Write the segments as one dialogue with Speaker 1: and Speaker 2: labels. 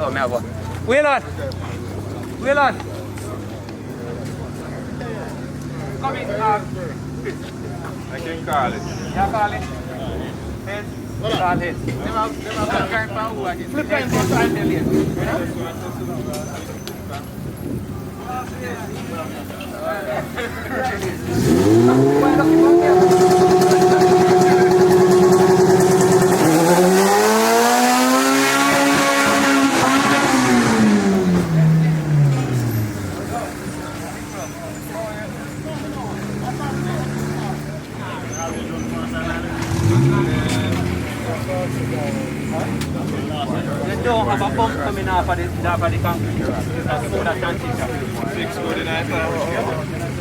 Speaker 1: Oh, mẹ vợ. Waylon. Waylon. Come in.
Speaker 2: I can call it.
Speaker 1: Yeah, call it. Head. Start head. Flip time for time alien. Don't have a bump coming off of the concrete. That's so that can't take up.
Speaker 2: 649.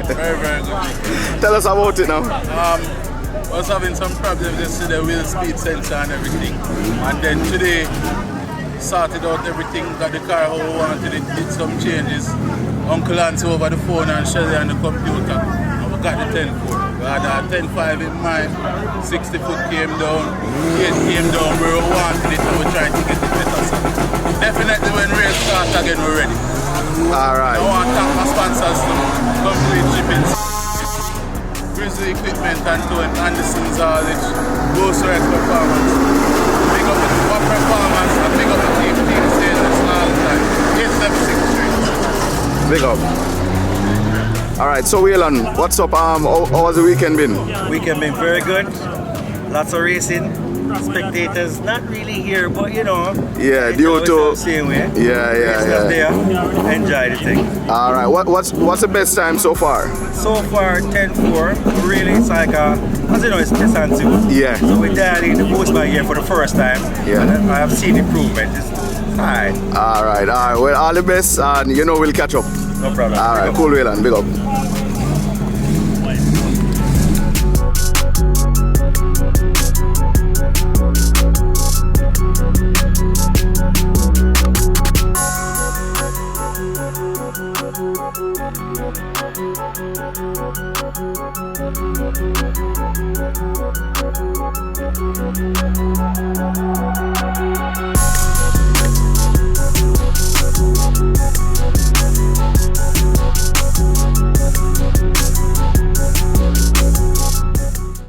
Speaker 2: Very, very good.
Speaker 3: Tell us about it now.
Speaker 2: I was having some problems yesterday with the speed sensor and everything. And then today, sorted out everything, got the car how we wanted it, did some changes. Uncle Lance over the phone and Shelly on the computer. And we got the 10-foot. We had a 10.5 in mind, 60-foot came down, 8 came down where we wanted it and we're trying to get it better. So definitely when race starts again, we're ready.
Speaker 3: Alright.
Speaker 2: I want to thank my sponsors to complete shipping. Grizzly Equipment and doing Anderson's Haulage, Ghost Rides Performance. Big up the What Performance and big up the team stations all the time. 876 Street.
Speaker 3: Big up. Alright, so Waylon, what's up? How has the weekend been?
Speaker 4: Weekend been very good. Lots of racing. Spectators not really here, but you know.
Speaker 3: Yeah, due to
Speaker 4: same way.
Speaker 3: Yeah.
Speaker 4: There. Enjoy the thing.
Speaker 3: Alright, what's the best time so far?
Speaker 4: So far 10-4. Really, it's like as you know, it's Nissan.
Speaker 3: Yeah.
Speaker 4: So we're dialing the boost by here for the first time.
Speaker 3: Yeah.
Speaker 4: And I have seen improvement. It's fine.
Speaker 3: Alright. Well, all the best, and you know we'll catch up.
Speaker 4: No problem.
Speaker 3: Alright, cool, Waylon. Big up.
Speaker 5: Thank you.